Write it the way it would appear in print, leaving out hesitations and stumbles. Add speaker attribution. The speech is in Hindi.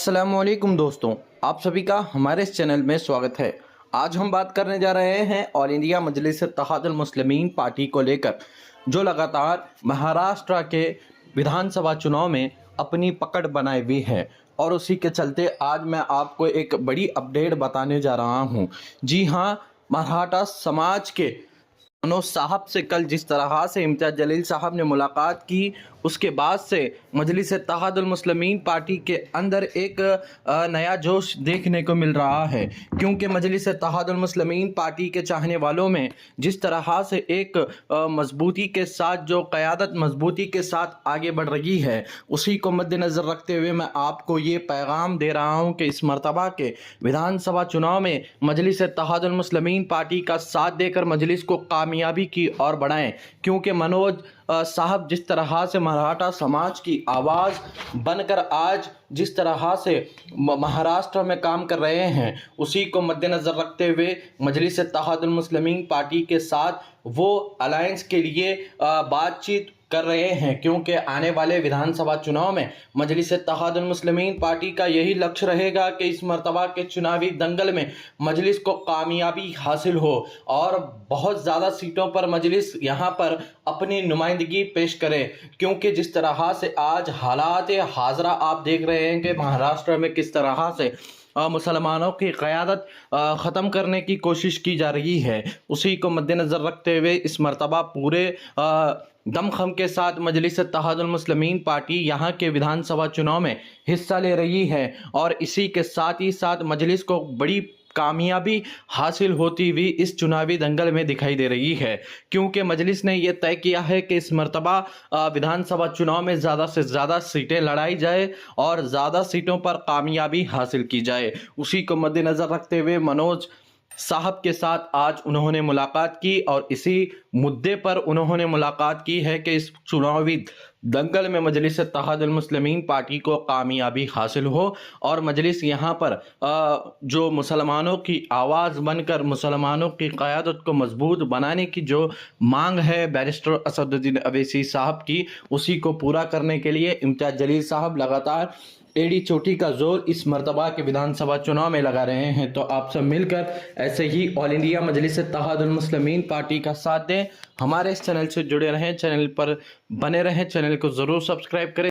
Speaker 1: अस्सलामुअलैकुम दोस्तों, आप सभी का हमारे इस चैनल में स्वागत है। आज हम बात करने जा रहे हैं ऑल इंडिया मजलिस इत्तेहादुल मुस्लिमीन पार्टी को लेकर, जो लगातार महाराष्ट्र के विधानसभा चुनाव में अपनी पकड़ बनाए हुई है और उसी के चलते आज मैं आपको एक बड़ी अपडेट बताने जा रहा हूं। जी हां, मराठा समाज के मनोज साहब से कल जिस तरह से इम्तियाज़ जलील साहब ने मुलाकात की, उसके बाद से मजलिस इत्तेहादुल मुस्लिमीन पार्टी के अंदर एक नया जोश देखने को मिल रहा है, क्योंकि मजलिस इत्तेहादुल मुस्लिमीन पार्टी के चाहने वालों में जिस तरह से एक मजबूती के साथ जो क़यादत मजबूती के साथ आगे बढ़ रही है, उसी को मद्देनज़र रखते हुए मैं आपको ये पैगाम दे रहा हूँ कि इस मरतबा के विधानसभा चुनाव में मजलिस इत्तेहादुल मुस्लिमीन पार्टी का साथ देकर मजलिस को कामयाबी की ओर बढ़ाएं, क्योंकि मनोज साहब जिस तरह से मराठा समाज की आवाज़ बनकर आज जिस तरह से महाराष्ट्र में काम कर रहे हैं, उसी को मद्देनज़र रखते हुए मजलिस इत्तेहादुल मुस्लिमीन पार्टी के साथ वो अलायंस के लिए बातचीत कर रहे हैं, क्योंकि आने वाले विधानसभा चुनाव में मजलिस इत्तेहादुल मुस्लिमीन पार्टी का यही लक्ष्य रहेगा कि इस मरतबा के चुनावी दंगल में मजलिस को कामयाबी हासिल हो और बहुत ज़्यादा सीटों पर मजलिस यहाँ पर अपनी नुमाइंदगी पेश करे। क्योंकि जिस तरह से आज हालात हाजरा आप देख रहे हैं कि महाराष्ट्र में किस तरह से मुसलमानों की क़यादत ख़त्म करने की कोशिश की जा रही है, उसी को मद्देनज़र रखते हुए इस मरतबा पूरे दमखम के साथ मजलिस इत्तेहादुल मुस्लिमीन पार्टी यहाँ के विधानसभा चुनाव में हिस्सा ले रही है और इसी के साथ ही साथ मजलिस को बड़ी कामयाबी हासिल होती हुई इस चुनावी दंगल में दिखाई दे रही है, क्योंकि मजलिस ने यह तय किया है कि इस मरतबा विधानसभा चुनाव में ज़्यादा से ज़्यादा सीटें लड़ाई जाए और ज़्यादा सीटों पर कामयाबी हासिल की जाए। उसी को मद्देनज़र रखते हुए मनोज साहब के साथ आज उन्होंने मुलाकात की और इसी मुद्दे पर उन्होंने मुलाकात की है कि इस चुनावी दंगल में मजलिस इत्तेहादुल मुस्लिमीन पार्टी को कामयाबी हासिल हो और मजलिस यहाँ पर जो मुसलमानों की आवाज़ बनकर मुसलमानों की क़यादत को मजबूत बनाने की जो मांग है बैरिस्टर असदुद्दीन अवैसी साहब की, उसी को पूरा करने के लिए इम्तियाज़ जलील साहब लगातार एड़ी चोटी का जोर इस मरतबा के विधानसभा चुनाव में लगा रहे हैं। तो आप सब मिलकर ऐसे ही ऑल इंडिया मजलिस इत्तेहादुल मुस्लिमीन पार्टी का साथ दें, हमारे इस चैनल से जुड़े रहें, चैनल पर बने रहें, चैनल को ज़रूर सब्सक्राइब करें।